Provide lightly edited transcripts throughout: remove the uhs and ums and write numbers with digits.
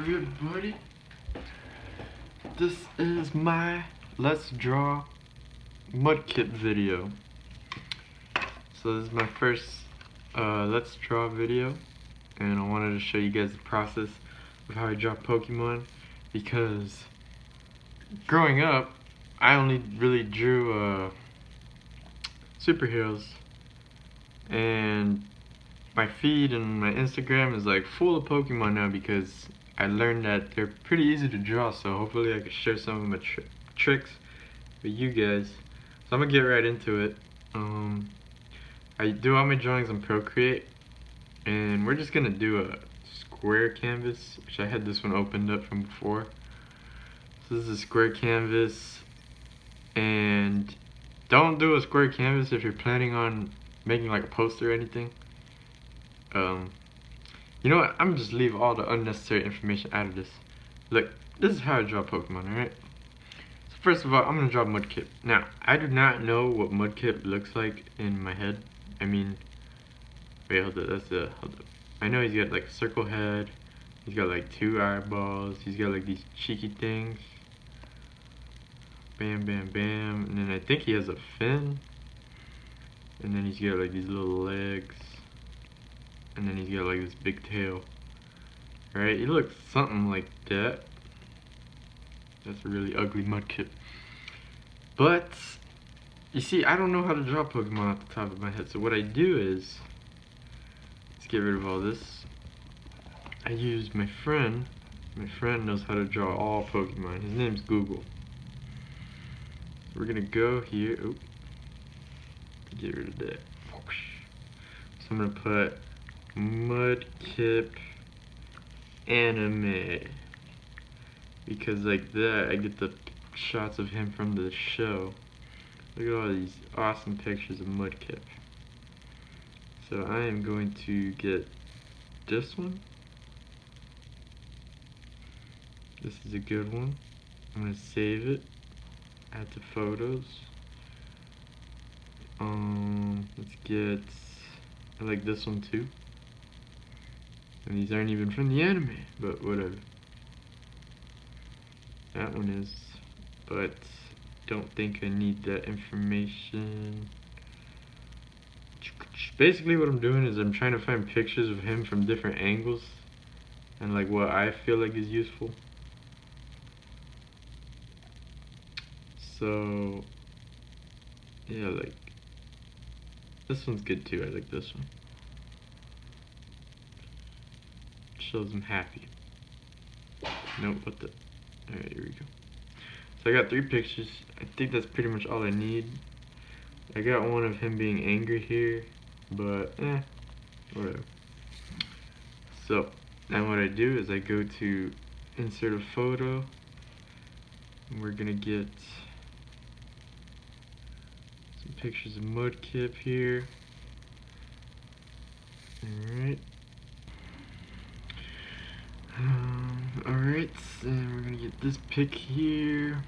everybody? This is my Let's Draw MUDKIP video. So this is my first Let's Draw video, and I wanted to show you guys the process of how I draw Pokemon, because growing up I only really drew superheroes, and my feed and my Instagram is like full of Pokemon now because I learned that they're pretty easy to draw. So hopefully I can share some of my tricks with you guys. So I'm gonna get right into it. I do all my drawings on Procreate, and we're just gonna do a square canvas, which I had this one opened up from before. So this is a square canvas, and don't do a square canvas if you're planning on making like a poster or anything. You know what? I'm gonna just leave all the unnecessary information out of this. Look, this is how I draw Pokemon, alright? So first of all, I'm gonna draw MUDKIP. Now, I do not know what MUDKIP looks like in my head. I mean, wait, hold up, hold up. I know he's got like a circle head, he's got like 2 eyeballs, he's got like these cheeky things. Bam, bam, bam, and then I think he has a fin. And then he's got like these little legs. And then he's got like this big tail. Alright, he looks something like that. That's a really ugly MUDKIP. But, you see, I don't know how to draw Pokemon off the top of my head. So what I do is, let's get rid of all this. I use my friend. My friend knows how to draw all Pokemon. His name's Google. So we're gonna go here. Oh, get rid of that. So I'm gonna put MUDKIP anime, because like that I get the shots of him from the show. Look at all these awesome pictures of MUDKIP. So I am going to get this one. This is a good one. I'm gonna save it, add to photos. Let's get, I like this one too. And these aren't even from the anime, but whatever. That one is, but don't think I need that information. Basically what I'm doing is I'm trying to find pictures of him from different angles and like what I feel like is useful. So yeah, like this one's good too. I like this one. Shows him happy. Nope, what the? Alright, here we go. So I got 3 pictures. I think that's pretty much all I need. I got one of him being angry here, but whatever. So now what I do is I go to insert a photo, and we're gonna get some pictures of MUDKIP here. Alright. Alright, and we're gonna get this pic here.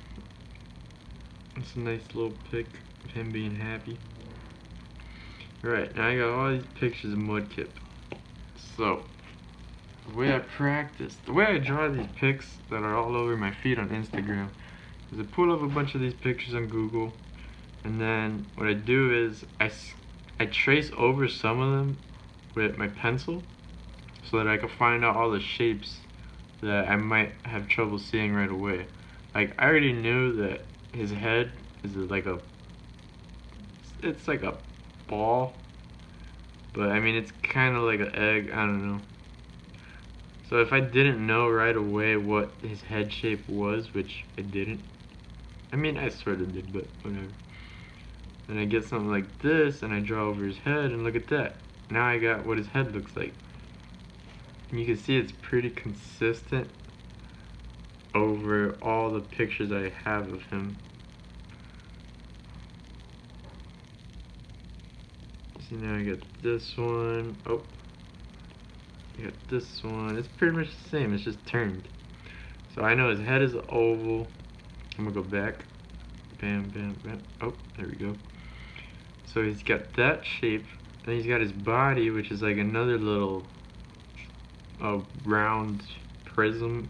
It's a nice little pic of him being happy. Alright, now I got all these pictures of MUDKIP. So, the way I practice, the way I draw these pics that are all over my feed on Instagram, is I pull up a bunch of these pictures on Google, and then what I do is I trace over some of them with my pencil, so that I can find out all the shapes that I might have trouble seeing right away. Like, I already knew that his head is like it's like a ball, but I mean it's kind of like an egg, I don't know. So if I didn't know right away what his head shape was, which I didn't, I mean I sort of did, but whatever. Then I get something like this and I draw over his head, and look at that. Now I got what his head looks like. And you can see it's pretty consistent over all the pictures I have of him. See, now I got this one. Oh, I got this one. It's pretty much the same, it's just turned. So I know his head is oval. I'm gonna go back. Bam, bam, bam. Oh, there we go. So he's got that shape. Then he's got his body, which is like another little round prism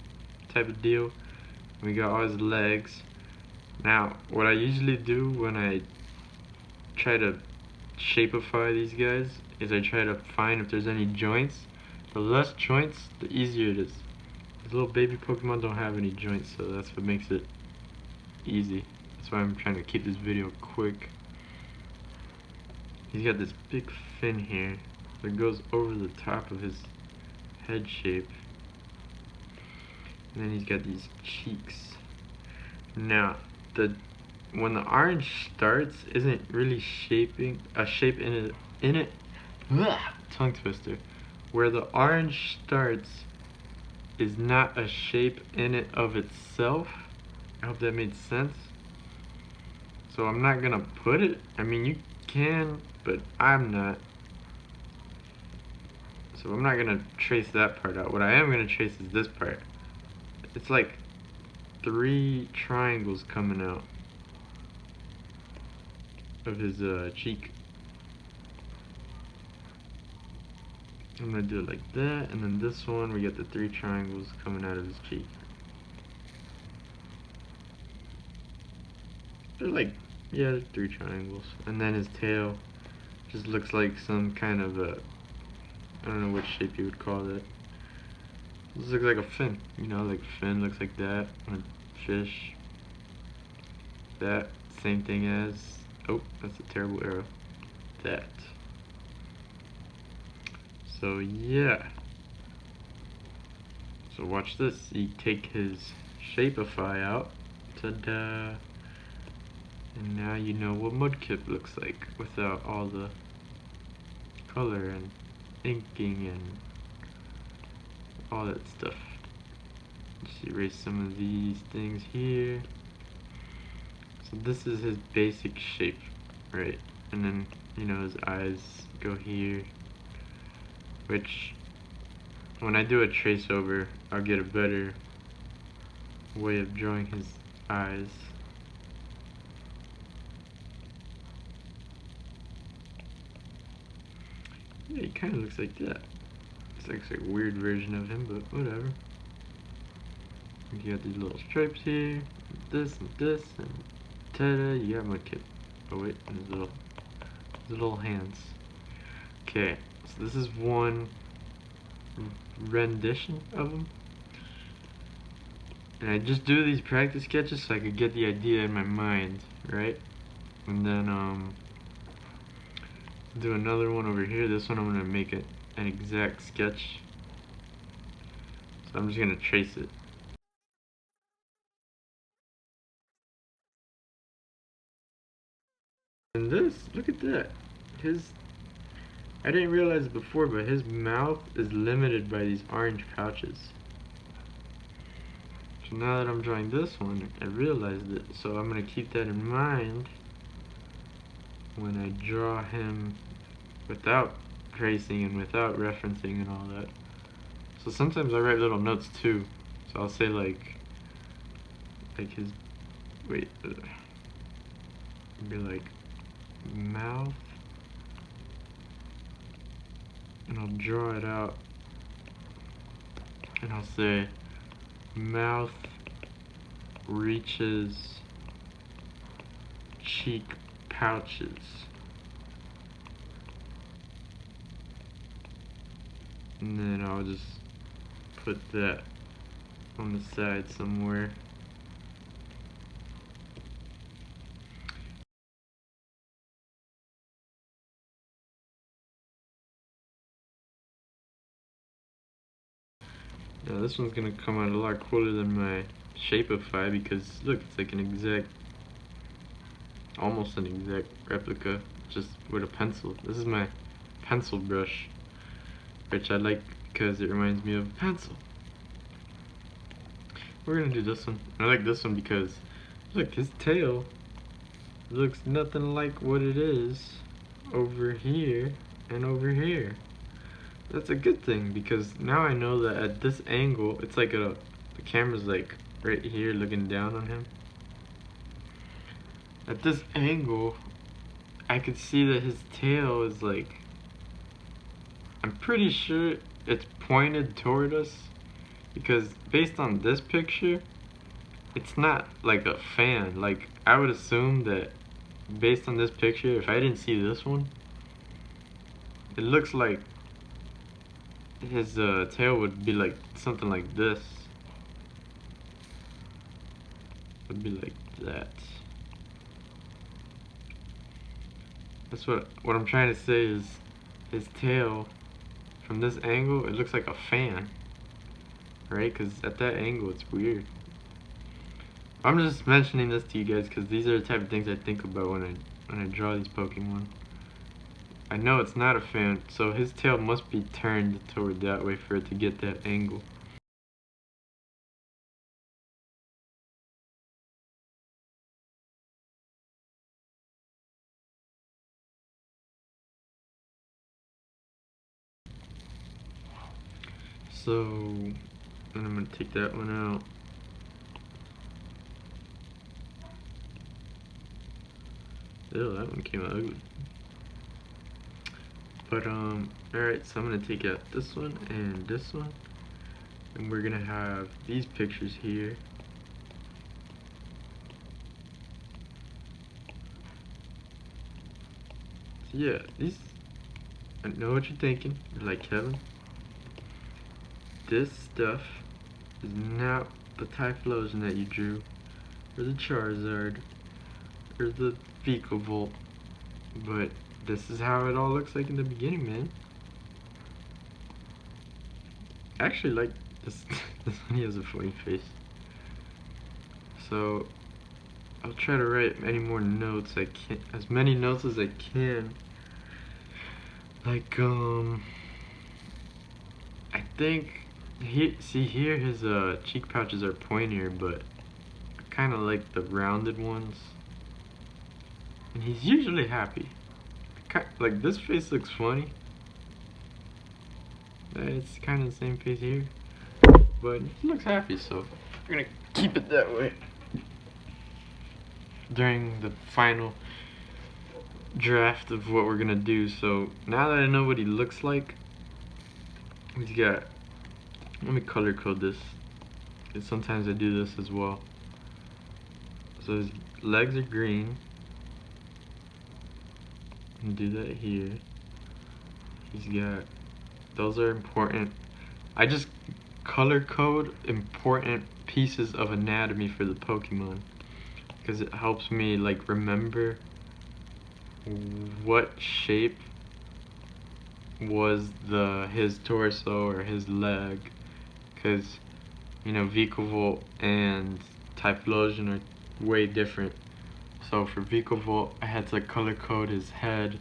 type of deal. We got all his legs. Now, what I usually do when I try to shapeify these guys is I try to find if there's any joints. The less joints, the easier it is. These little baby Pokemon don't have any joints, so that's what makes it easy. That's why I'm trying to keep this video quick. He's got this big fin here that goes over the top of his head shape. And then he's got these cheeks. Now, when the orange starts, isn't really shaping a shape in it. Ugh, tongue twister. Where the orange starts is not a shape in it of itself. I hope that made sense. So I'm not gonna put it. I mean, you can, but I'm not. So I'm not gonna trace that part out. What I am gonna trace is this part. It's like 3 triangles coming out of his cheek. I'm gonna do it like that, and then this one we get the 3 triangles coming out of his cheek. They're like, yeah, 3 triangles. And then his tail just looks like some kind of a, I don't know what shape you would call that. This looks like a fin, you know, like a fin looks like that on a fish. That, same thing as, oh, that's a terrible arrow. That. So yeah. So watch this. You take his Shapeify out. Ta-da! And now you know what Mudkip looks like without all the color and inking and all that stuff. Just erase some of these things here. So this is his basic shape, right? And then, you know, his eyes go here, which when I do a trace over, I'll get a better way of drawing his eyes. Yeah, he kind of looks like that. It's like a weird version of him, but whatever. You got these little stripes here, this, and ta-da, you got Mudkip. Oh wait, and his little hands. Okay, so this is one rendition of him. And I just do these practice sketches so I could get the idea in my mind, right? And then do another one over here. This one I'm gonna make it an exact sketch. So I'm just gonna trace it. And this, look at that. I didn't realize it before, but his mouth is limited by these orange pouches. So now that I'm drawing this one, I realized it. So I'm gonna keep that in mind when I draw him without tracing and without referencing and all that. So sometimes I write little notes too. So I'll say like his, wait, be like mouth, and I'll draw it out, and I'll say mouth reaches cheek pouches. And then I'll just put that on the side somewhere. Now this one's gonna come out a lot cooler than my Shapeify because look, it's like an exact, almost an exact replica, just with a pencil. This is my pencil brush, which I like because it reminds me of a pencil. We're gonna do this one. I like this one because look, his tail looks nothing like what it is over here and over here. That's a good thing because now I know that at this angle, it's like the camera's like right here looking down on him. At this angle, I could see that his tail is like, I'm pretty sure it's pointed toward us, because based on this picture, it's not like a fan. Like, I would assume that based on this picture, if I didn't see this one, it looks like his tail would be like something like this. Would be like that. That's what I'm trying to say is his tail from this angle, it looks like a fan, right? Because at that angle, it's weird. I'm just mentioning this to you guys because these are the type of things I think about when I draw these Pokemon. I know it's not a fan, so his tail must be turned toward that way for it to get that angle. So, and I'm gonna take that one out. Ew, that one came out ugly. But alright, so I'm gonna take out this one and this one, and we're gonna have these pictures here. So yeah, these, I know what you're thinking. You're like, Kevin, this stuff is not the Typhlosion that you drew, or the Charizard, or the Vikavolt, but this is how it all looks like in the beginning, man. I actually like this. This one, he has a funny face. So I'll try to write any more notes I can, as many notes as I can. Like I think see here his cheek pouches are pointier, but I kind of like the rounded ones. And he's usually happy. Like this face looks funny. It's kind of the same face here, but he looks happy, so we're gonna keep it that way during the final draft of what we're gonna do. So now that I know what he looks like, he's got, let me color code this, because sometimes I do this as well. So his legs are green, and do that here. He's got, those are important. I just color code important pieces of anatomy for the Pokemon, because it helps me like remember what shape was his torso or his leg, because you know Vikavolt and Typhlosion are way different. So for Vikavolt, I had to color code his head,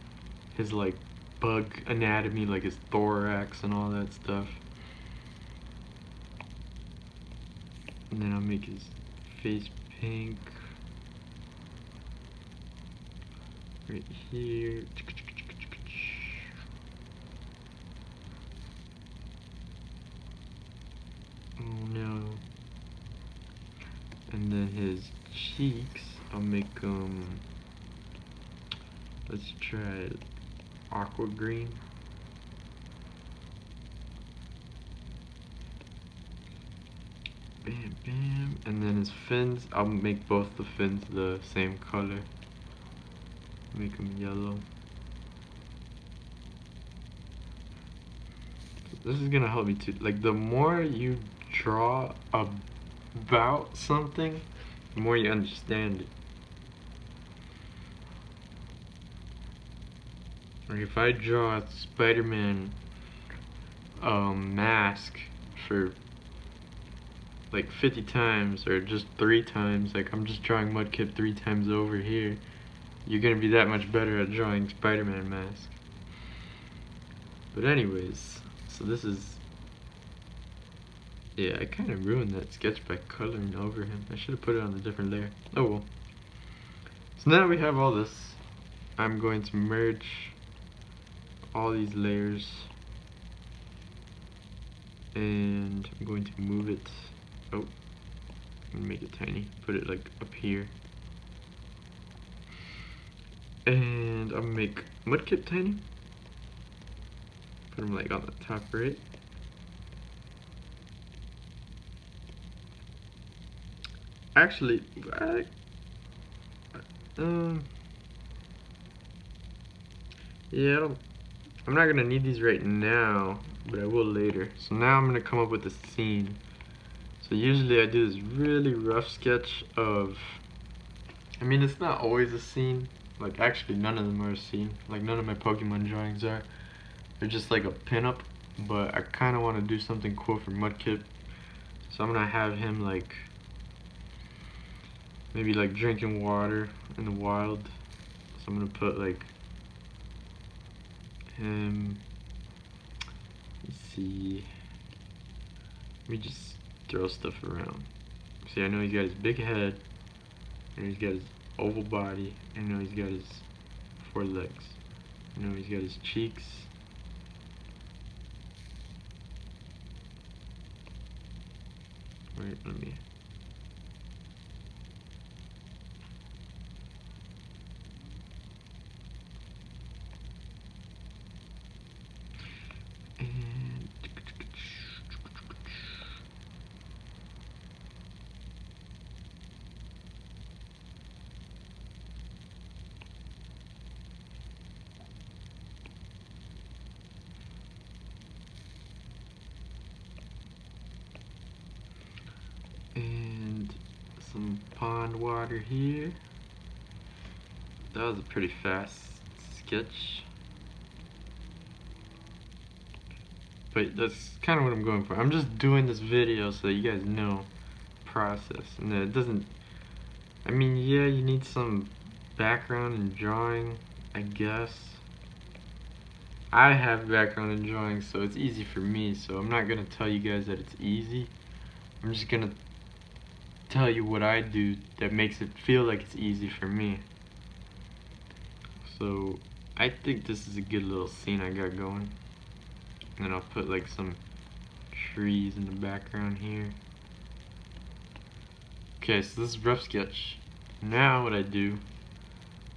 his like bug anatomy, like his thorax and all that stuff. And then I'll make his face pink right here. Oh no. And then his cheeks, I'll make let's try aqua green. Bam, bam. And then his fins, I'll make both the fins the same color. Make them yellow. This is gonna help me too. Like, the more you draw about something, the more you understand it. Like, if I draw a Spider-Man mask for like 50 times, or just 3 times, like I'm just drawing Mudkip 3 times over here, you're gonna be that much better at drawing Spider-Man mask. But anyways, so this is, yeah, I kind of ruined that sketch by coloring over him. I should have put it on a different layer. Oh well. So now we have all this. I'm going to merge all these layers, and I'm going to move it. Oh, I'm gonna make it tiny. Put it like up here. And I'm gonna make Mudkip tiny. Put him like on the top right. Actually, yeah, I'm not gonna need these right now, but I will later. So now I'm gonna come up with a scene. So usually I do this really rough sketch of, I mean, it's not always a scene. Like, actually none of them are a scene. Like, none of my Pokemon drawings are. They're just like a pinup, but I kind of want to do something cool for MUDKIP. So I'm gonna have him like, maybe like drinking water in the wild. So I'm gonna put like him, let's see, let me just throw stuff around. See, I know he's got his big head, and he's got his oval body, I know he's got his 4 legs, I know he's got his cheeks. Wait, let me, and some pond water here. That was a pretty fast sketch, but that's kind of what I'm going for. I'm just doing this video so that you guys know process, and that it doesn't, I mean, yeah, you need some background in drawing, I guess. I have background in drawing, so it's easy for me, so I'm not gonna tell you guys that it's easy. I'm just gonna tell you what I do that makes it feel like it's easy for me. So I think this is a good little scene I got going. And then I'll put like some trees in the background here. Okay, so this is rough sketch. Now what I do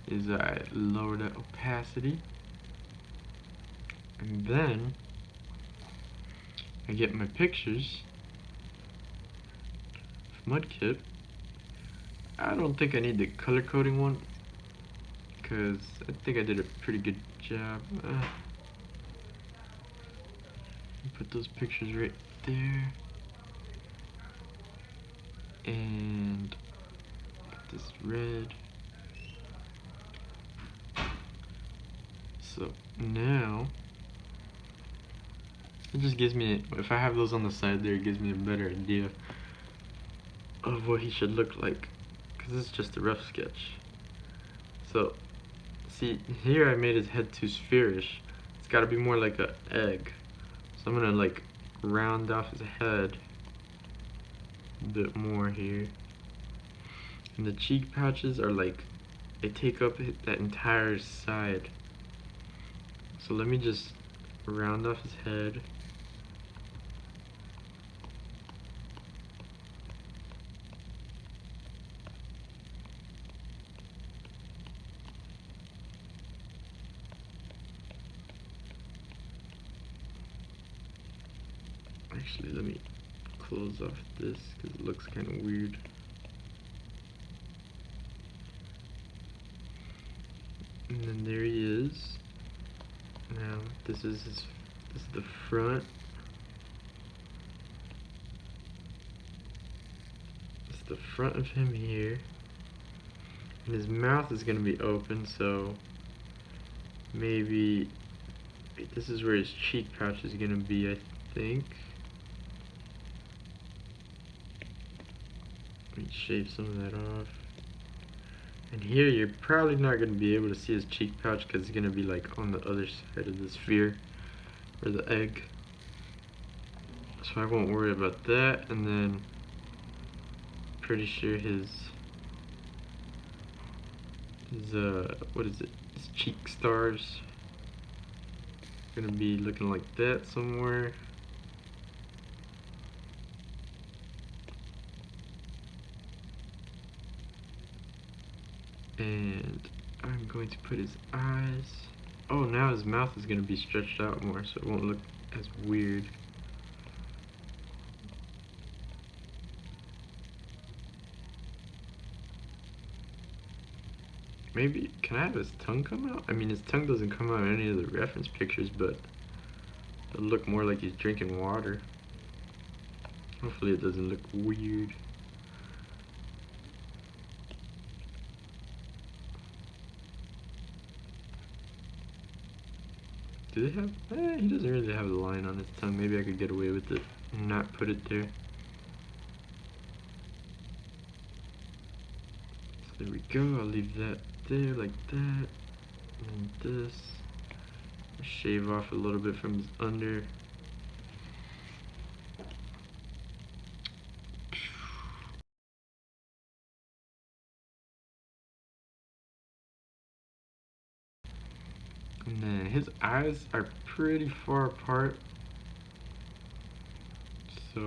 is I lower the opacity, and then I get my pictures of MUDKIP. I don't think I need the color coding one, because I think I did a pretty good job. Put those pictures right there, and put this red. So now it just gives me, if I have those on the side there, it gives me a better idea of what he should look like, because it's just a rough sketch. So see, here I made his head too spherish. It's got to be more like an egg. So I'm gonna like round off his head a bit more here. And the cheek pouches are like, they take up that entire side. So let me just round off his head. Actually, let me close off this because it looks kind of weird. And then there he is. Now this is the front. It's the front of him here. And his mouth is gonna be open, so maybe this is where his cheek pouch is gonna be, I think. Let me shave some of that off. And here you're probably not going to be able to see his cheek pouch because it's going to be like on the other side of the sphere, or the egg. So I won't worry about that. And then pretty sure his what is it? His cheek stars going to be looking like that somewhere. And I'm going to put his eyes. Oh, now his mouth is going to be stretched out more, so it won't look as weird. Maybe, can I have his tongue come out? I mean, his tongue doesn't come out in any of the reference pictures, but it'll look more like he's drinking water. Hopefully it doesn't look weird. Do they have, he doesn't really have a line on his tongue. Maybe I could get away with it and not put it there. So there we go, I'll leave that there like that. And this. Shave off a little bit from his under. And then his eyes are pretty far apart. So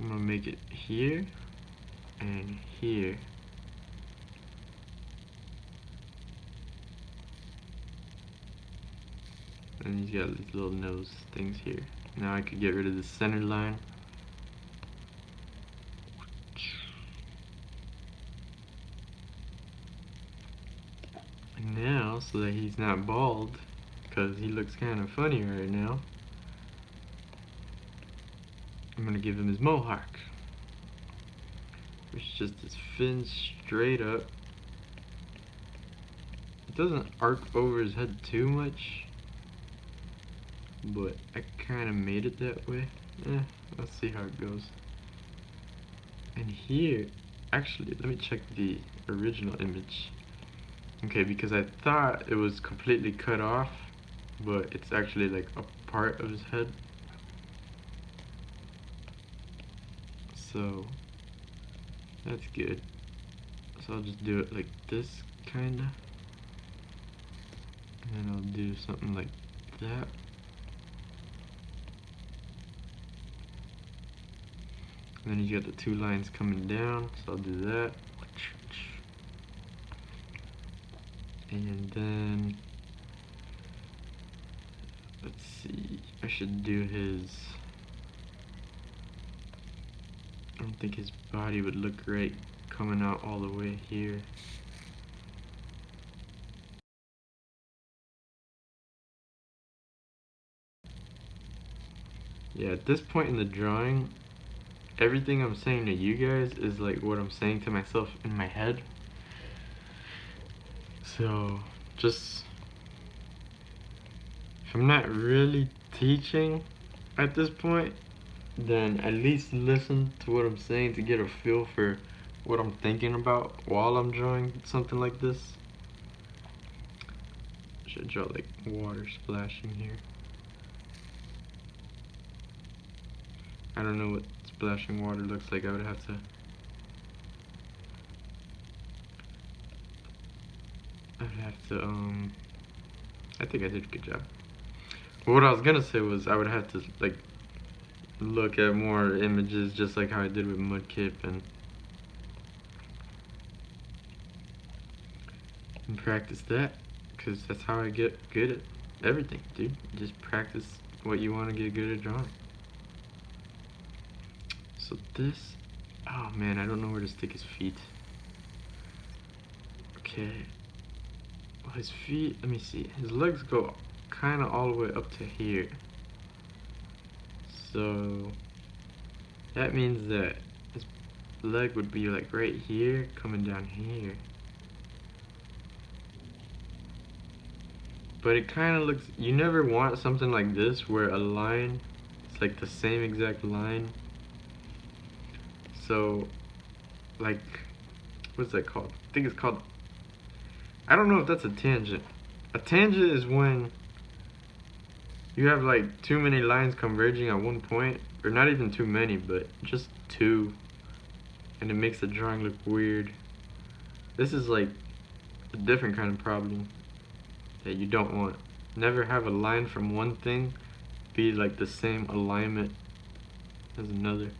I'm gonna make it here and here. And he's got these little nose things here. Now I could get rid of the center line. And now, so that he's not bald, because he looks kind of funny right now, I'm gonna give him his mohawk, which is just his fins straight up. It doesn't arc over his head too much, but I kind of made it that way. Let's see how it goes. And here, actually, let me check the original image. Okay, because I thought it was completely cut off, but it's actually like a part of his head. So that's good. So I'll just do it like this, kinda. And then I'll do something like that. And then you got the two lines coming down, so I'll do that. And then, let's see, I should do his, I don't think his body would look great coming out all the way here. Yeah, at this point in the drawing, everything I'm saying to you guys is like what I'm saying to myself in my head. So, just, if I'm not really teaching at this point, then at least listen to what I'm saying to get a feel for what I'm thinking about while I'm drawing something like this. Should draw like water splashing here. I don't know what splashing water looks like. I would have to I think I did a good job. But what I was gonna say was I would have to like look at more images just like how I did with MUDKIP and practice that, because that's how I get good at everything, dude. Just practice what you want to get good at drawing. So this, oh man, I don't know where to stick his feet. Okay, well, his feet, let me see, his legs go kind of all the way up to here, so that means that his leg would be like right here coming down here. But it kind of looks, you never want something like this where a line, it's like the same exact line. So, like, what's that called? I think it's called, I don't know if that's a tangent. A tangent is when you have like too many lines converging at one point, or not even too many, but just two, and it makes the drawing look weird. This is like a different kind of problem that you don't want. Never have a line from one thing be like the same alignment as another.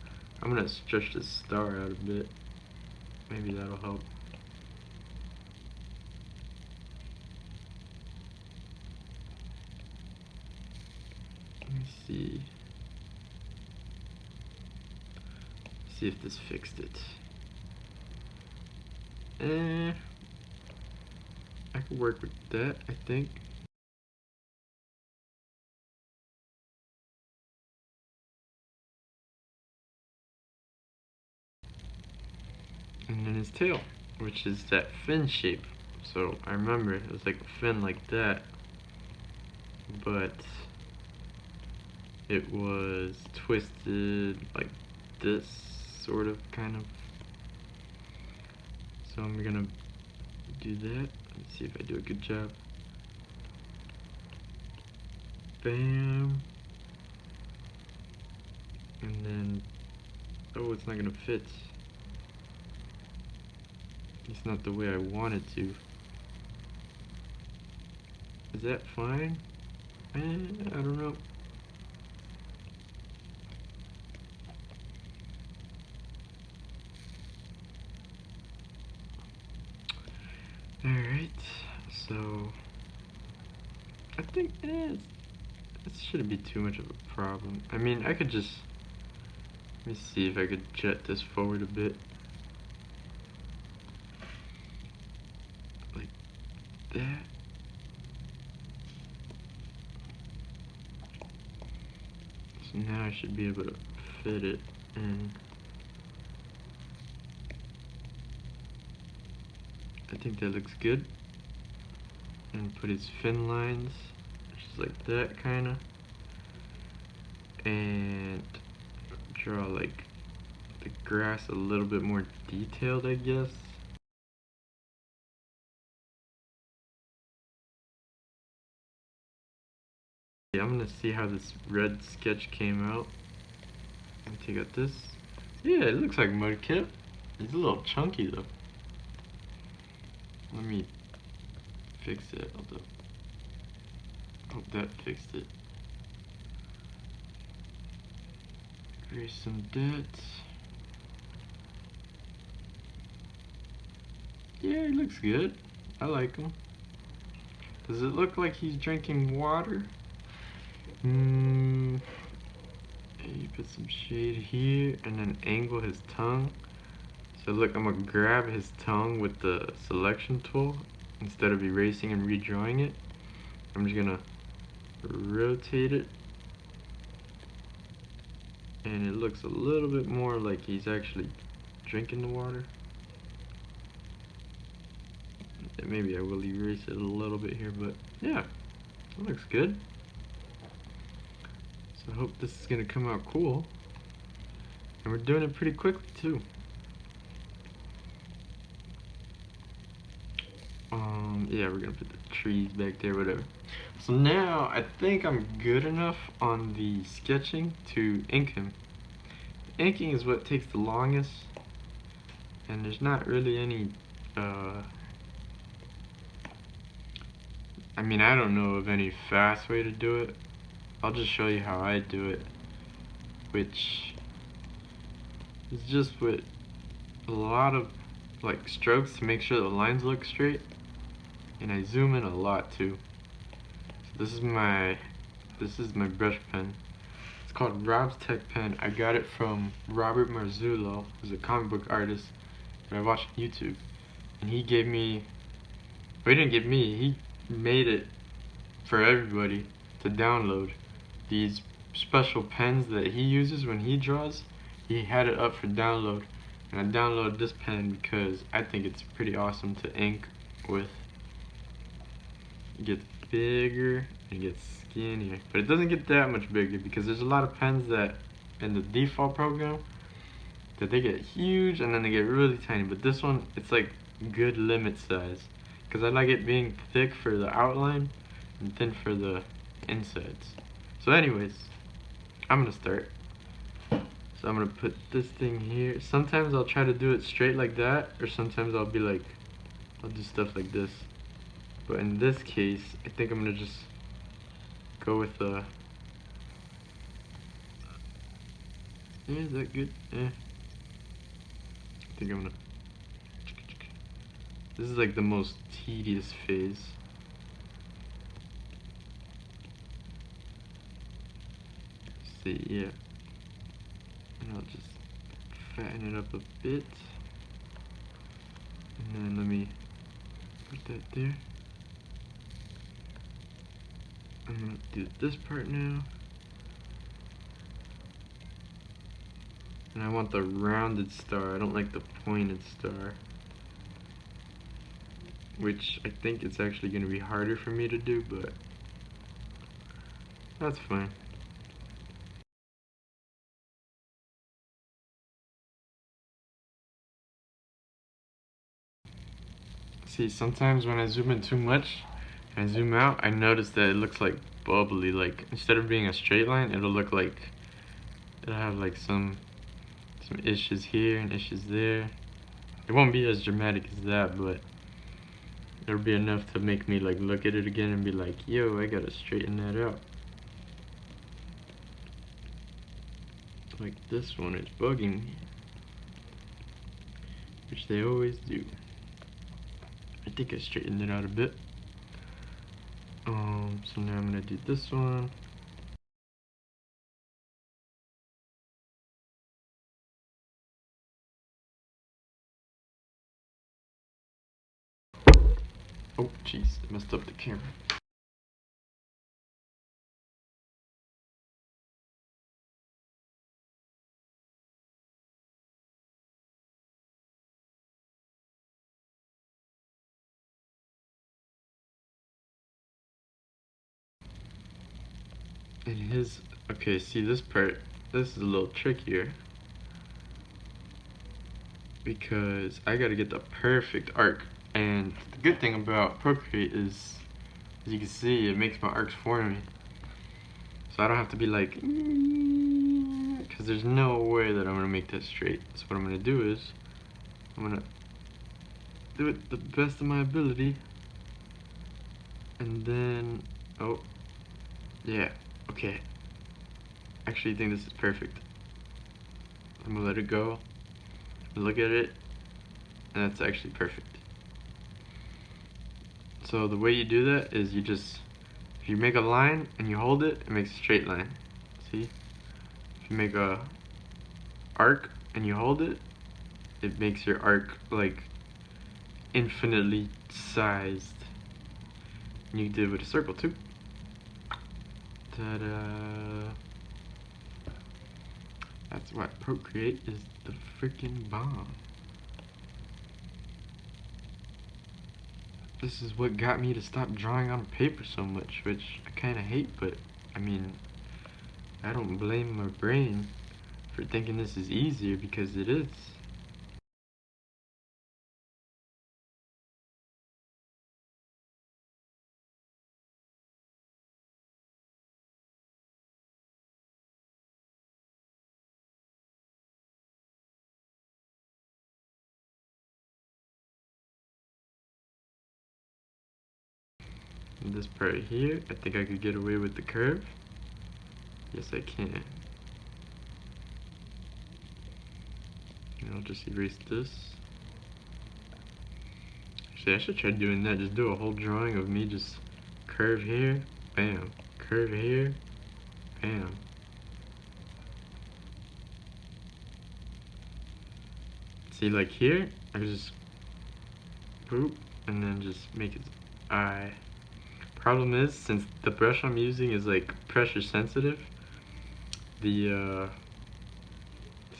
I'm gonna stretch this star out a bit. Maybe that'll help. Let me see. See if this fixed it. I could work with that, I think. And then his tail, which is that fin shape. So I remember it was like a fin like that, but it was twisted like this, sort of, kind of. So I'm gonna do that. Let's see if I do a good job. Bam. And then, oh, it's not gonna fit. It's not the way I want it to. Is that fine? I don't know. Alright, so I think it shouldn't be too much of a problem. I mean, I could just, let me see if I could jet this forward a bit. Like that. So now I should be able to fit it in. I think that looks good. And put his fin lines, just like that, kinda. And draw like the grass a little bit more detailed, I guess. Yeah, I'm gonna see how this red sketch came out. Let me take out this. Yeah, it looks like MUDKIP. It's a little chunky though. Let me fix it. Hope that fixed it. Erase some dirt. Yeah, he looks good. I like him. Does it look like he's drinking water? You put some shade here and then angle his tongue. So look, I'm gonna grab his tongue with the selection tool instead of erasing and redrawing it. I'm just gonna rotate it, and it looks a little bit more like he's actually drinking the water. Maybe I will erase it a little bit here, but yeah, it looks good. So I hope this is gonna come out cool. And we're doing it pretty quickly too. Yeah, we're gonna put the trees back there, whatever. So now I think I'm good enough on the sketching to ink him. Inking is what takes the longest, and there's not really any I mean, I don't know of any fast way to do it. I'll just show you how I do it, which is just with a lot of like strokes to make sure the lines look straight, and I zoom in a lot too. So this is my brush pen. It's called Rob's Tech Pen. I got it from Robert Marzullo, who's a comic book artist that I watched on YouTube, and he gave me, well, he didn't give me, he made it for everybody to download. These special pens that he uses when he draws, he had it up for download, and I downloaded this pen because I think it's pretty awesome to ink with. It gets bigger and it gets skinnier, but it doesn't get that much bigger because there's a lot of pens that in the default program that they get huge and then they get really tiny, but this one, it's like good limit size because I like it being thick for the outline and thin for the insides. So anyways, I'm gonna start. So I'm gonna put this thing here. Sometimes I'll try to do it straight like that, or sometimes I'll be like, I'll do stuff like this. But in this case, I think I'm gonna just go with the, yeah, is that good? I think I'm gonna, this is like the most tedious phase. See, yeah. And I'll just fatten it up a bit. And And then let me put that there. I'm gonna do this part now. And I want the rounded star. I don't like the pointed star. Which I think it's actually gonna be harder for me to do, but that's fine. See, sometimes when I zoom in too much, and I zoom out, I notice that it looks like bubbly. Like, instead of being a straight line, it'll look like, it'll have like some issues here and issues there. It won't be as dramatic as that, but it'll be enough to make me like look at it again and be like, yo, I gotta straighten that out. Like this one, it's bugging me. Which they always do. I think I straightened it out a bit. So now I'm gonna do this one. Oh, jeez, I messed up the camera. And his, okay, see this part, this is a little trickier. Because I gotta get the perfect arc. And the good thing about Procreate is, as you can see, it makes my arcs for me. So I don't have to be like, because there's no way that I'm gonna make that straight. So what I'm gonna do is, I'm gonna do it the best of my ability. And then, oh, yeah, okay. Actually, I think this is perfect. I'm gonna let it go, look at it, and that's actually perfect. So the way you do that is you just, if you make a line and you hold it, it makes a straight line. See? If you make a arc and you hold it, it makes your arc like infinitely sized. And you can do it with a circle too. Ta-da! That's why Procreate is the freaking bomb. This is what got me to stop drawing on paper so much, which I kinda hate, but I mean, I don't blame my brain for thinking this is easier, because it is. And this part here, I think I could get away with the curve. Yes, I can. And I'll just erase this. Actually, I should try doing that. Just do a whole drawing of me just curve here, bam. Curve here, bam. See, like here, I just boop, and then just make his eye. Problem is, since the brush I'm using is like pressure sensitive, the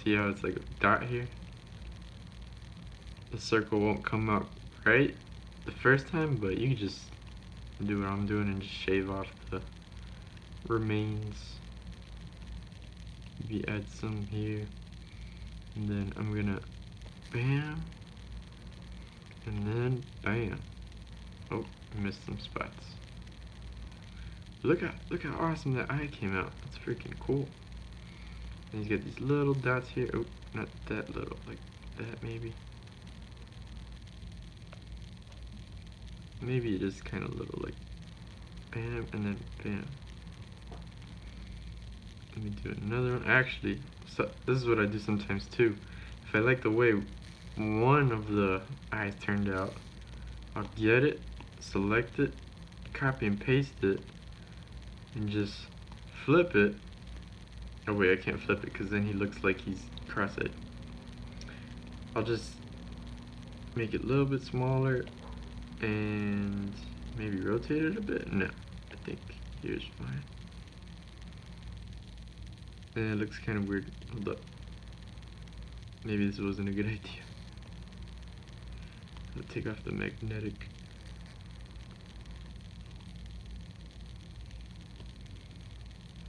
see how it's like a dot here? The circle won't come out right the first time, but you can just do what I'm doing and just shave off the remains. Maybe add some here, and then I'm gonna bam, and then bam. Oh, I missed some spots. Look how awesome that eye came out. That's freaking cool. And he's got these little dots here. Oh, not that little, like that maybe. Maybe it is kind of little, like bam, and then bam. Let me do another one. Actually, so this is what I do sometimes too. If I like the way one of the eyes turned out, I'll get it, select it, copy and paste it, and just flip it. Oh wait, I can't flip it because then he looks like he's cross-eyed. I'll just make it a little bit smaller and maybe rotate it a bit. No, I think here's fine. And it looks kind of weird. Hold up. Maybe this wasn't a good idea. I'll take off the magnetic.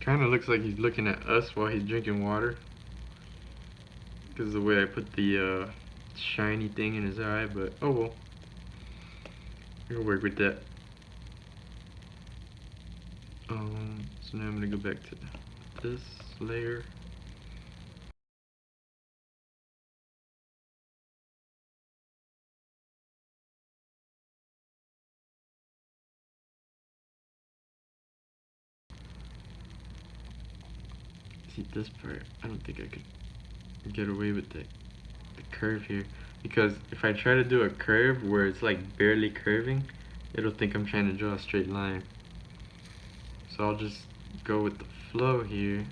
Kind of looks like he's looking at us while he's drinking water. Because of the way I put the shiny thing in his eye, but oh well. We'll work with that. So now I'm gonna go back to this layer. See this part, I don't think I could get away with the curve here, because if I try to do a curve where it's like barely curving, it'll think I'm trying to draw a straight line. So I'll just go with the flow here,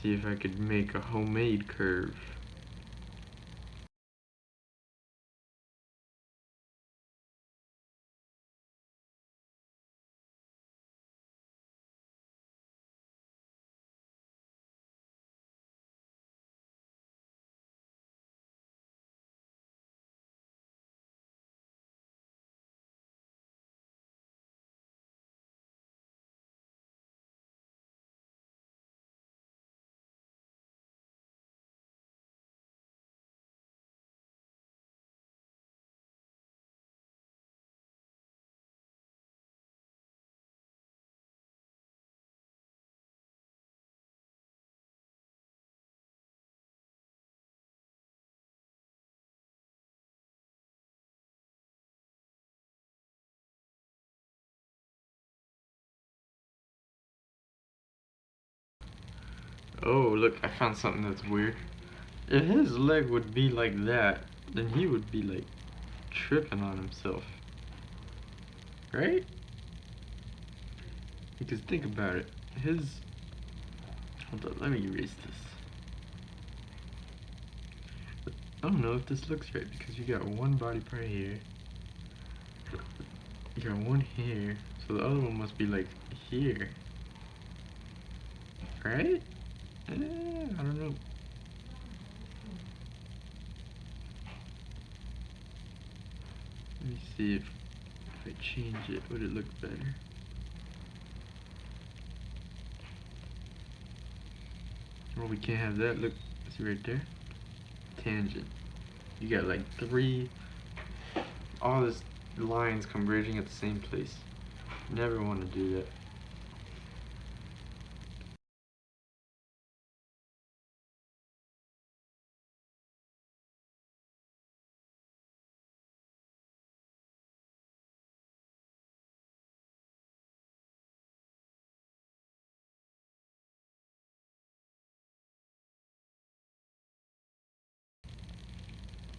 see if I could make a homemade curve. Oh, look, I found something that's weird. If his leg would be like that, then he would be like tripping on himself. Right? Because think about it. Hold on, let me erase this. I don't know if this looks right because you got one body part here. You got one here. So the other one must be like here. Right? I don't know. Let me see if I change it, would it look better? Well, we can't have that. Look, see right there? Tangent. You got like all this lines converging at the same place. Never want to do that.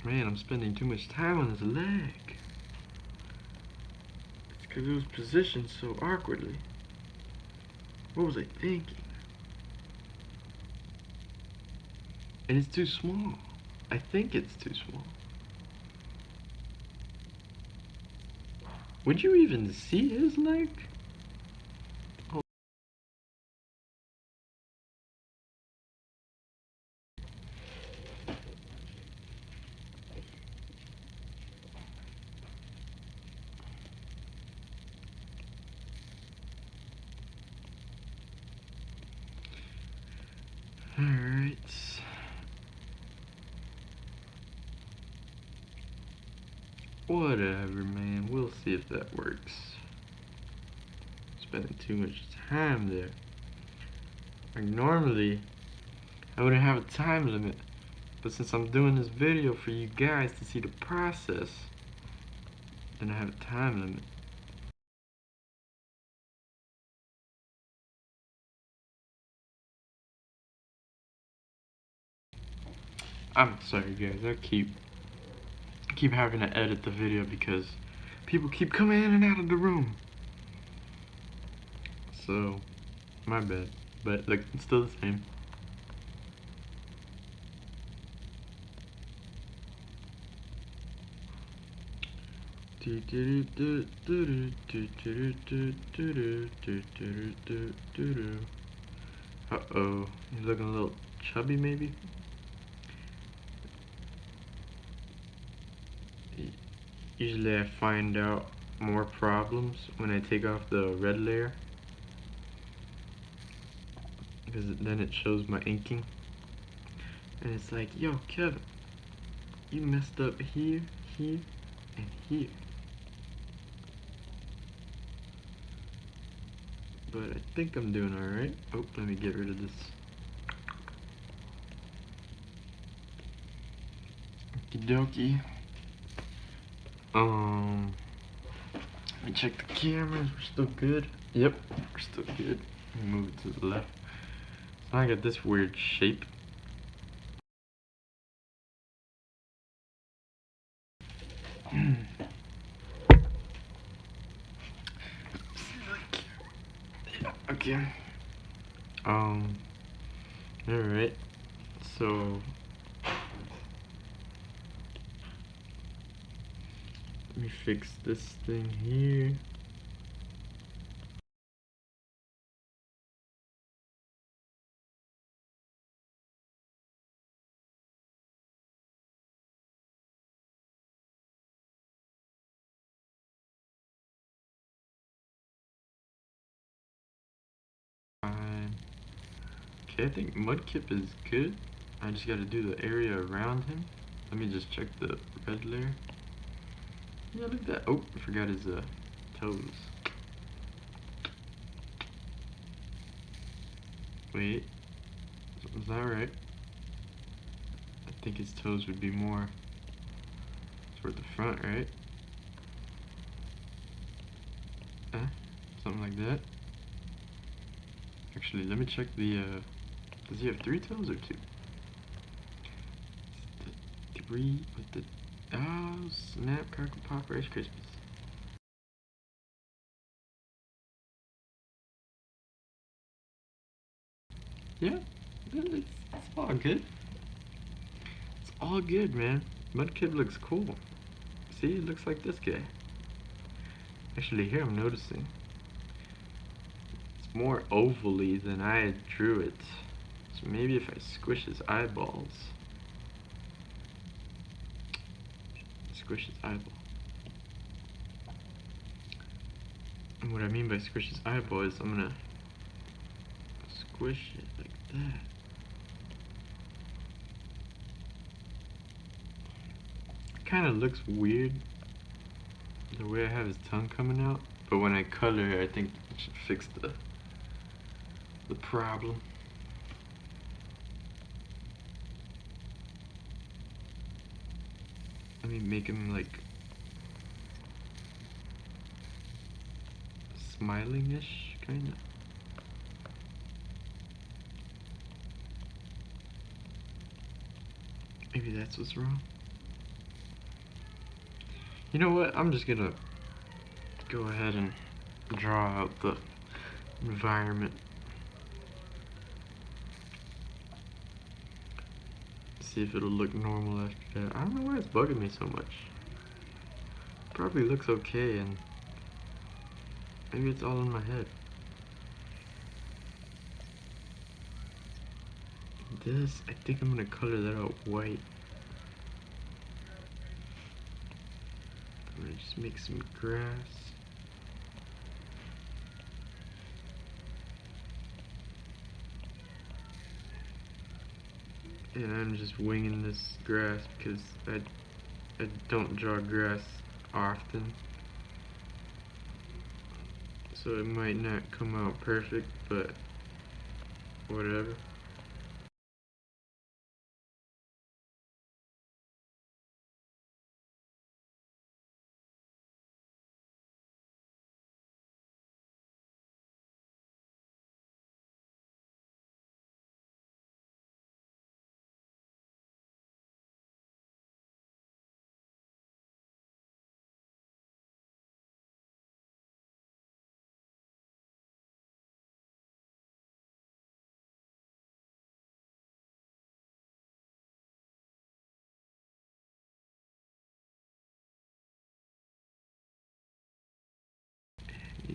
Man, I'm spending too much time on his leg. It's because it was positioned so awkwardly. What was I thinking? And it's too small. I think it's too small. Would you even see his leg? Oh. Alright. Whatever, man. We'll see if that works. Spending too much time there. Like normally, I wouldn't have a time limit. But since I'm doing this video for you guys to see the process, then I have a time limit. I'm sorry guys, I keep having to edit the video because people keep coming in and out of the room. So, my bad. But look, it's still the same. Uh-oh, he's looking a little chubby maybe? Usually I find out more problems when I take off the red layer, because then it shows my inking. And it's like, yo, Kevin, you messed up here, here, and here. But I think I'm doing alright. Oh, let me get rid of this. Okie dokie. Let me check the cameras. We're still good. Yep, we're still good. Let me move it to the left. So I got this weird shape. Okay. Alright. So let me fix this thing here. Fine. Okay, I think MUDKIP is good. I just gotta do the area around him. Let me just check the red layer. Yeah, look at that. Oh, I forgot his toes. Wait, was that right? I think his toes would be more toward the front, right? Something like that. Actually, let me check the, does he have 3 toes or 2? The 3 with the, oh, snap, crackle, pop, Rice Krispies. Yeah, it's all good. It's all good, man. MUDKIP looks cool. See, it looks like this guy. Actually, here I'm noticing it's more ovally than I drew it. So maybe if I squish his eyeballs. Squish his eyeball. And what I mean by squish his eyeball is I'm gonna squish it like that. It kind of looks weird the way I have his tongue coming out, but when I color, I think it should fix the problem. Let me make him like smiling-ish, kind of. Maybe that's what's wrong. You know what? I'm just gonna go ahead and draw out the environment. See if it'll look normal after that. I don't know why it's bugging me so much. Probably looks okay, and maybe it's all in my head. This, I think I'm gonna color that out white. I'm gonna just make some grass. And I'm just winging this grass because I don't draw grass often. So it might not come out perfect, but whatever.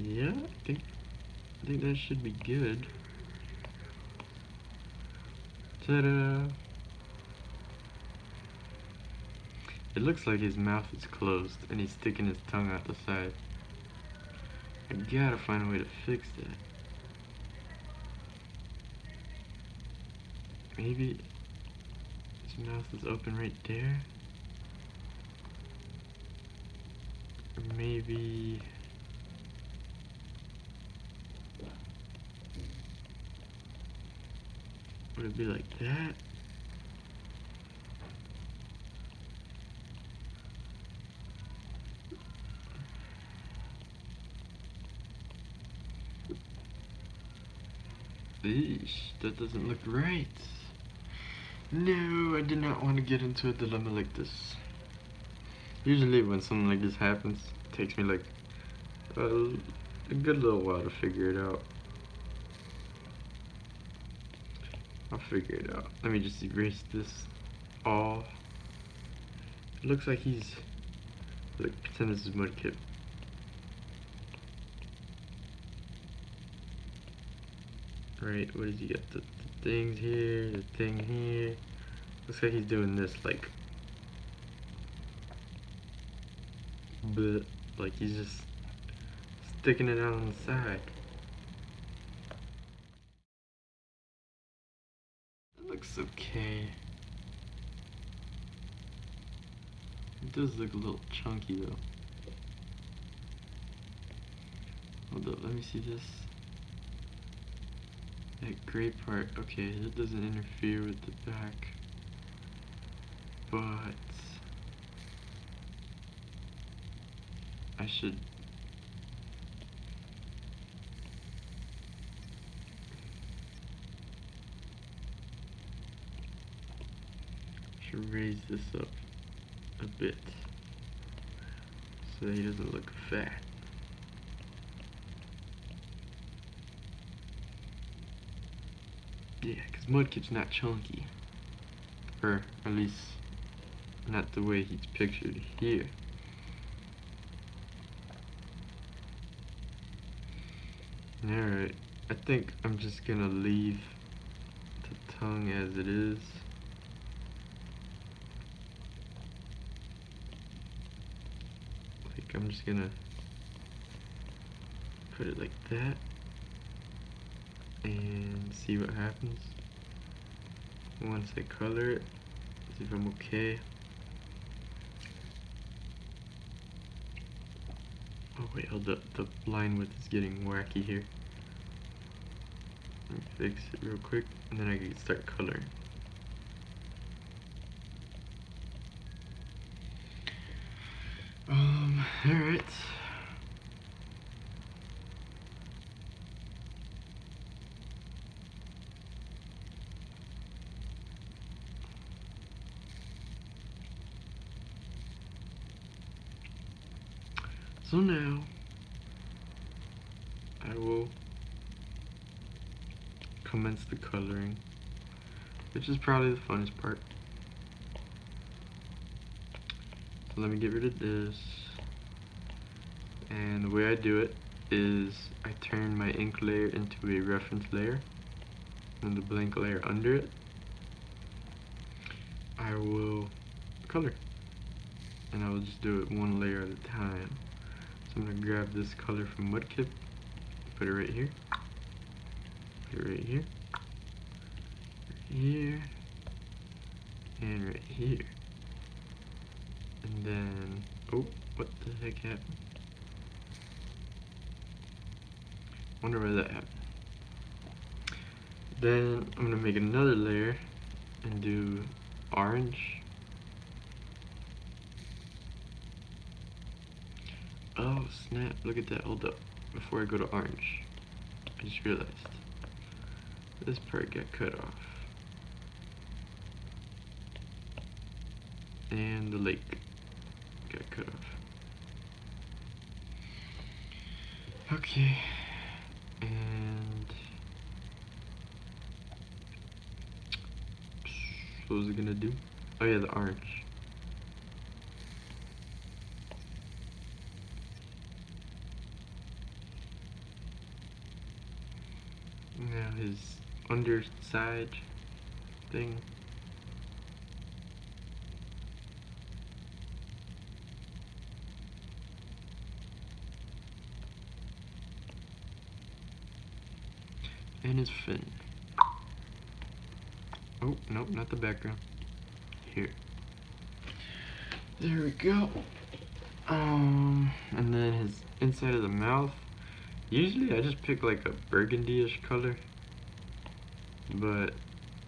Yeah, I think that should be good. Ta-da! It looks like his mouth is closed and he's sticking his tongue out the side. I gotta find a way to fix that. Maybe his mouth is open right there? Or maybe... would it be like that? Eesh, that doesn't look right. No, I did not want to get into a dilemma like this. Usually when something like this happens, it takes me like a good little while to figure it out. I'll figure it out. Let me just erase this all. It looks like he's... Look, pretend this is MUDKIP. Right, what does he got? The things here, the thing here. Looks like he's doing this like... But like he's just sticking it out on the side. It looks okay. It does look a little chunky though. Hold up, let me see this. That gray part, okay, that doesn't interfere with the back. But I should raise this up a bit so that he doesn't look fat. Yeah, because MUDKIP's not chunky. Or at least not the way he's pictured here. Alright, I think I'm just gonna leave the tongue as it is. Like, I'm just gonna put it like that and see what happens. Once I color it, see if I'm okay. Oh wait, hold up, the line width is getting wacky here. Let me fix it real quick, and then I can start coloring. Alright. So now, I will commence the coloring, which is probably the funnest part. So let me get rid of this, and the way I do it is I turn my ink layer into a reference layer, and the blank layer under it I will color, and I will just do it one layer at a time. So I'm going to grab this color from MUDKIP, put it right here, put it right here, right here, and right here. And then, oh, what the heck happened? Wonder why that happened. Then I'm going to make another layer and do orange. Oh snap, look at that, hold up. Before I go to orange, I just realized this part got cut off. And the lake got cut off. Okay, and what was it gonna do? Oh yeah, the orange. Now his underside thing. And his fin. Oh, nope, not the background. Here. There we go. And then his inside of the mouth. Usually I just pick like a burgundy-ish color. But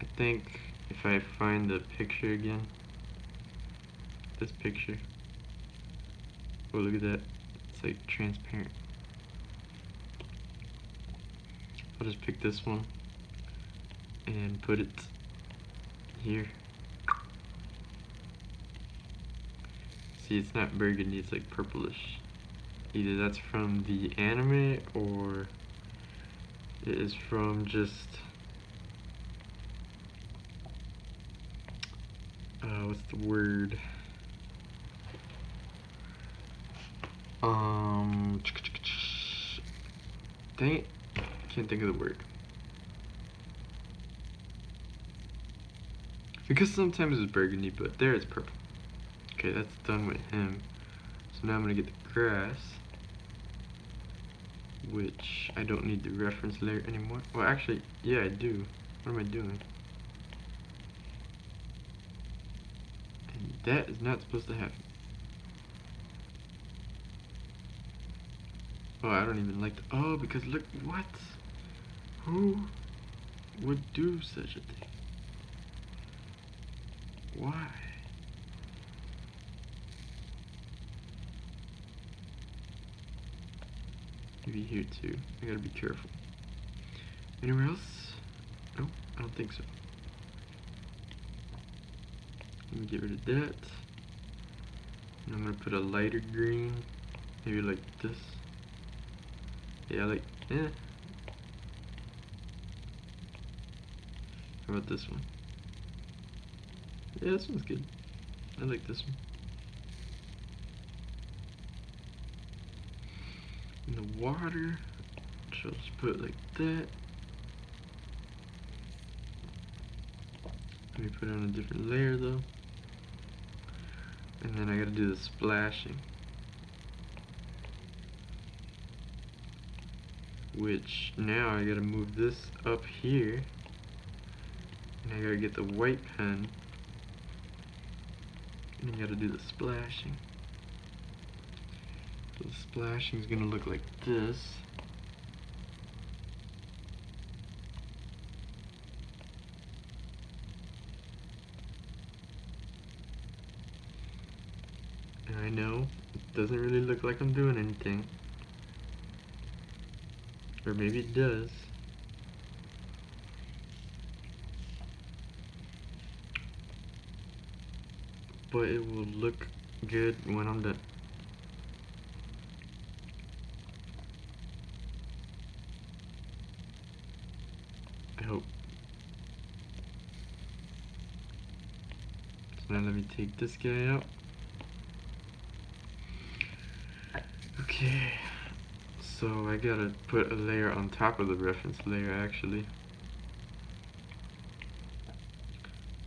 I think if I find the picture again, this picture. Oh, look at that. It's like transparent. I'll just pick this one and put it here. See, it's not burgundy, it's like purplish. Either that's from the anime or it is from just what's the word? Dang it, can't think of the word. Because sometimes it's burgundy, but there it's purple. Okay, that's done with him. So now I'm gonna get the grass, which I don't need the reference layer anymore. Well, actually, yeah, I do. What am I doing? And that is not supposed to happen. Oh, I don't even like the, oh, because look, what? Who would do such a thing? Why? Maybe here too. I gotta be careful. Anywhere else? No, I don't think so. Let me get rid of that. And I'm gonna put a lighter green. Maybe like this. Yeah, like, eh. How about this one? Yeah, this one's good. I like this one. In the water, so I'll just put it like that. Let me put it on a different layer though. And then I gotta do the splashing. Which now I gotta move this up here. And I gotta get the white pen. And I gotta do the splashing. So the splashing is gonna look like this. And I know it doesn't really look like I'm doing anything. Or maybe it does. But it will look good when I'm done. I hope. So now let me take this guy out. Okay. So I gotta put a layer on top of the reference layer actually.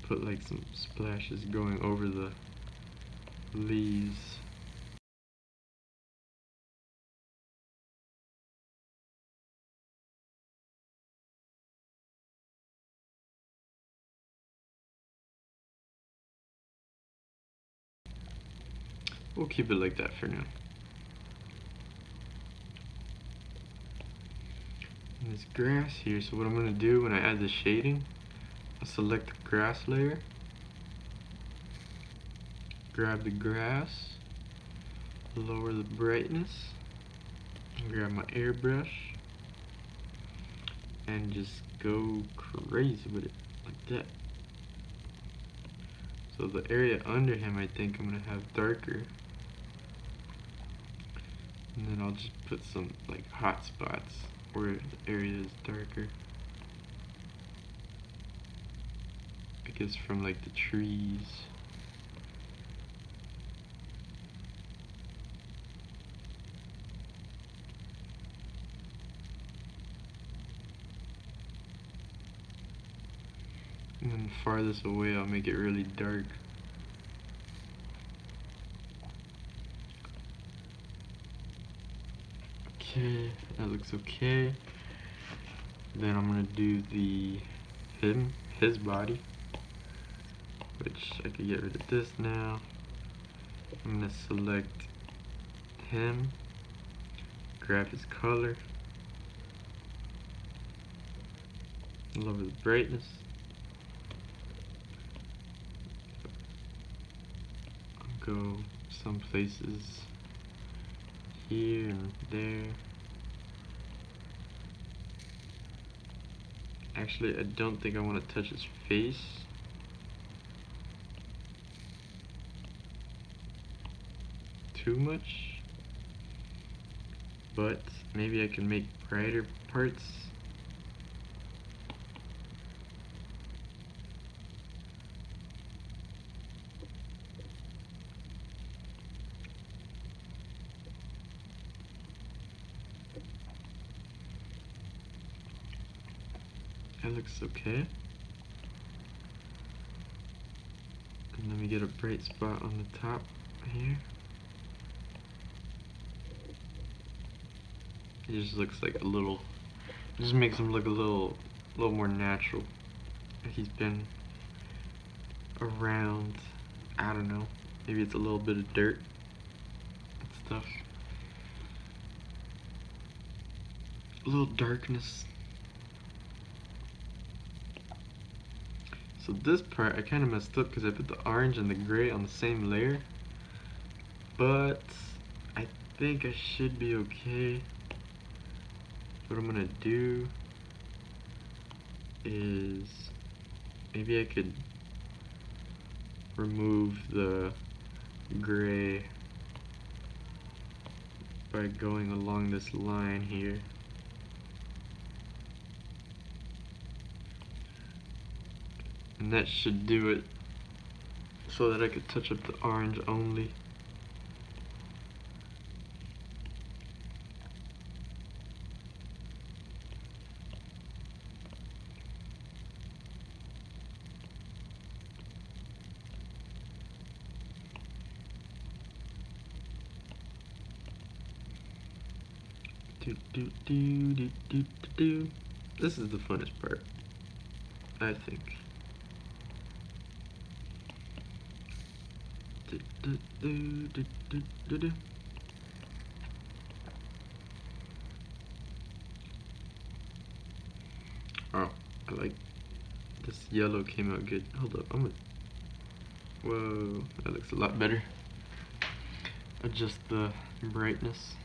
Put like some splashes going over the leaves. We'll keep it like that for now. And there's grass here, so what I'm gonna do when I add the shading, I'll select the grass layer, grab the grass, lower the brightness, and grab my airbrush, and just go crazy with it, like that. So the area under him, I think I'm gonna have darker. And then I'll just put some like hot spots where the area is darker. I guess from like the trees. And then farthest away I'll make it really dark. Okay, that looks okay. Then I'm gonna do his body, which I could get rid of this now. I'm gonna select him, grab his color, lower the brightness. I'll go some places here and there. Actually, I don't think I want to touch his face. Too much. But maybe I can make brighter parts. That looks okay. And let me get a bright spot on the top here. It just looks like a little, just makes him look a little more natural. Like he's been around, I don't know, maybe it's a little bit of dirt and stuff. A little darkness. So this part I kind of messed up because I put the orange and the gray on the same layer, but I think I should be okay. What I'm gonna do is maybe I could remove the gray by going along this line here. And that should do it, so that I could touch up the orange only. This is the funnest part, I think. Oh, I like this yellow came out good. Hold up, whoa, that looks a lot better. Adjust the brightness.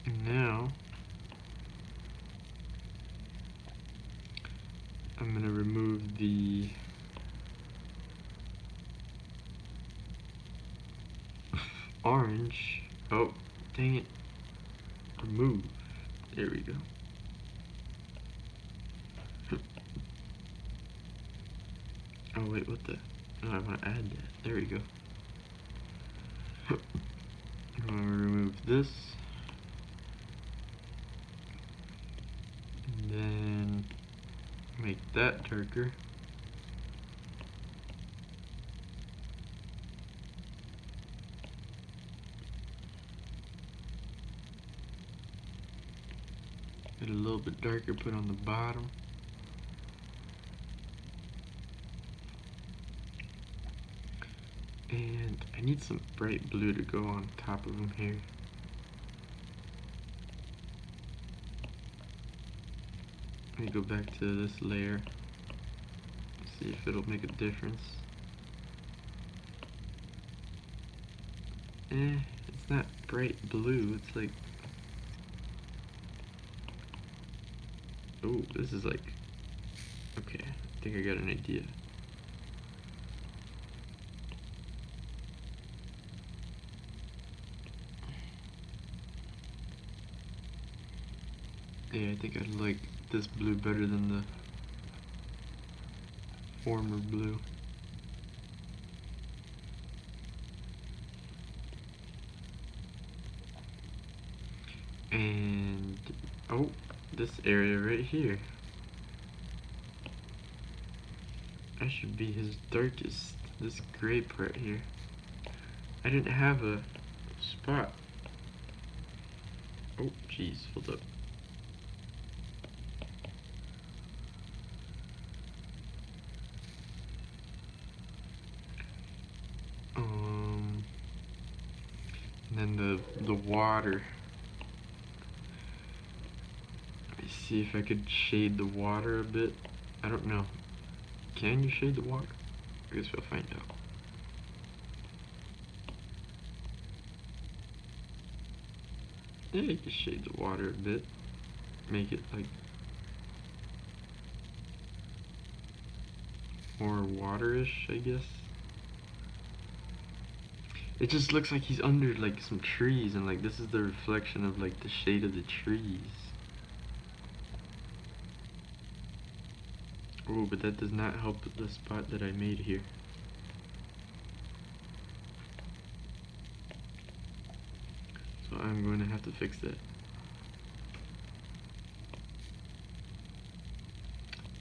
And now I'm gonna remove the orange. Oh, dang it. Remove. There we go. Oh wait, what the? No, I want to add that. There we go. I'm gonna remove this. And then make that darker. Get a little bit darker, put on the bottom. And I need some bright blue to go on top of them here. Let me go back to this layer. See if it'll make a difference. It's not bright blue, it's like, oh, this is like, okay, I think I got an idea. Yeah, I think I like this blue better than the former blue. And, oh, this area right here. That should be his darkest, this gray part here. I didn't have a spot. Oh, jeez, hold up. And then the water. Let me see if I could shade the water a bit. I don't know. Can you shade the water? I guess we'll find out. Yeah, you can shade the water a bit. Make it like more waterish, I guess. It just looks like he's under like some trees, and like this is the reflection of like the shade of the trees. Oh, but that does not help the spot that I made here. So I'm going to have to fix that.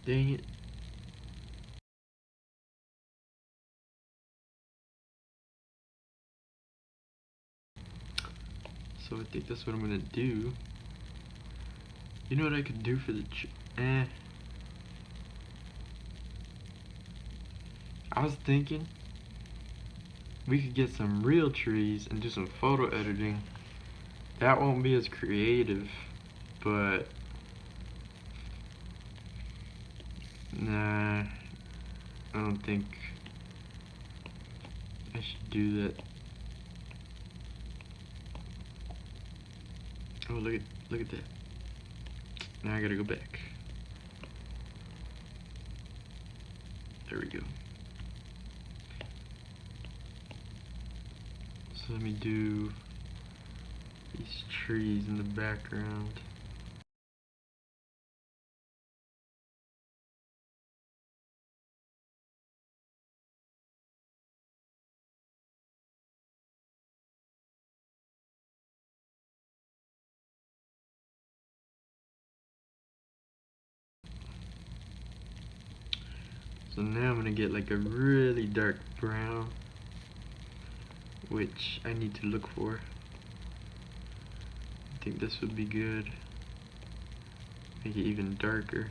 Dang it. So I think that's what I'm gonna do. You know what I could do for the I was thinking we could get some real trees and do some photo editing. That won't be as creative, but nah, I don't think I should do that. Oh, look at that. Now I gotta go back. There we go. So let me do these trees in the background. So now I'm gonna get like a really dark brown, which I need to look for. I think this would be good. Make it even darker.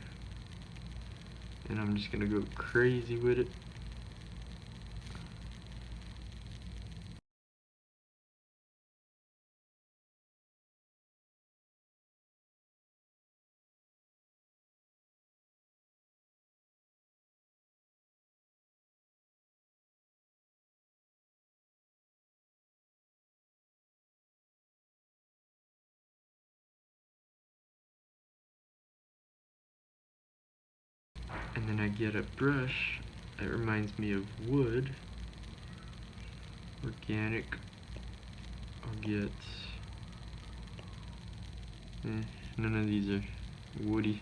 And I'm just gonna go crazy with it. And then I get a brush that reminds me of wood. Organic. I'll get... none of these are woody.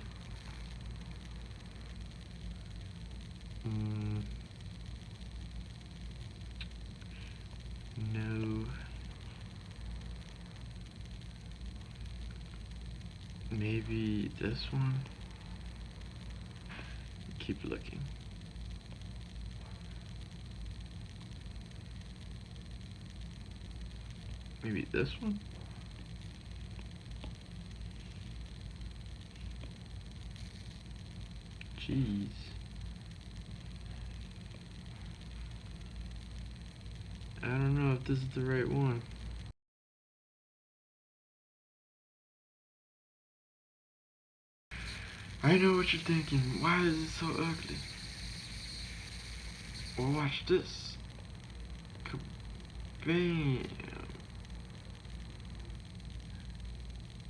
No. Maybe this one? Keep looking. Maybe this one? Jeez. I don't know if this is the right one. I know what you're thinking. Why is it so ugly? Well, watch this. Bam.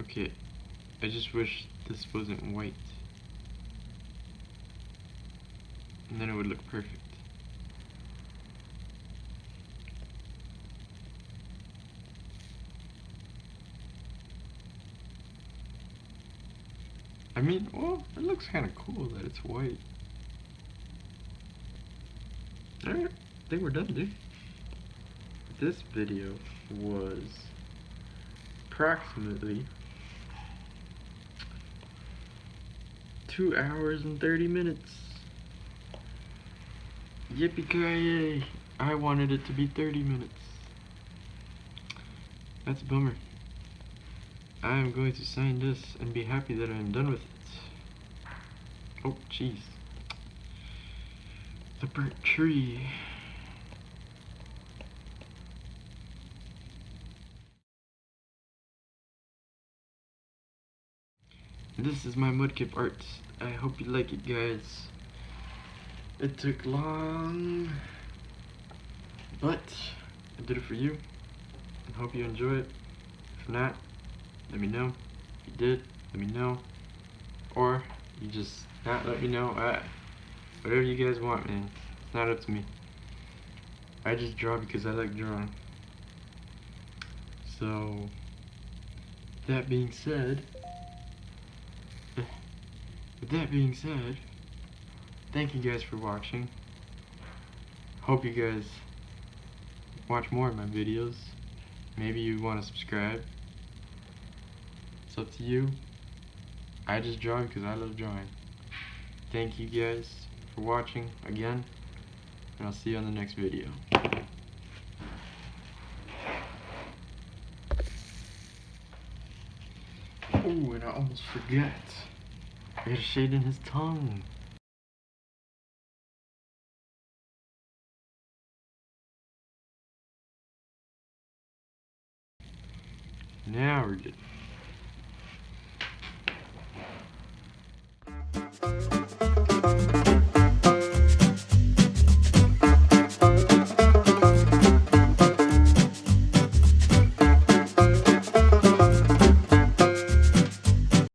Okay, I just wish this wasn't white. And then it would look perfect. I mean, well, it looks kind of cool that it's white. Alright, I think we're done, dude. This video was approximately 2 hours and 30 minutes. Yippee-ki-yay! I wanted it to be 30 minutes. That's a bummer. I am going to sign this and be happy that I am done with it. Oh, jeez. The burnt tree. This is my MUDKIP art. I hope you like it, guys. It took long, but I did it for you. I hope you enjoy it. If not, let me know. If you did, let me know. Or you just not let me know. Whatever you guys want, man. It's not up to me. I just draw because I like drawing. So, that being said, thank you guys for watching. Hope you guys watch more of my videos. Maybe you want to subscribe. It's up to you. I just draw because I love drawing. Thank you guys for watching again, and I'll see you on the next video. Oh, and I almost forget. I gotta shade in his tongue. Now we're good.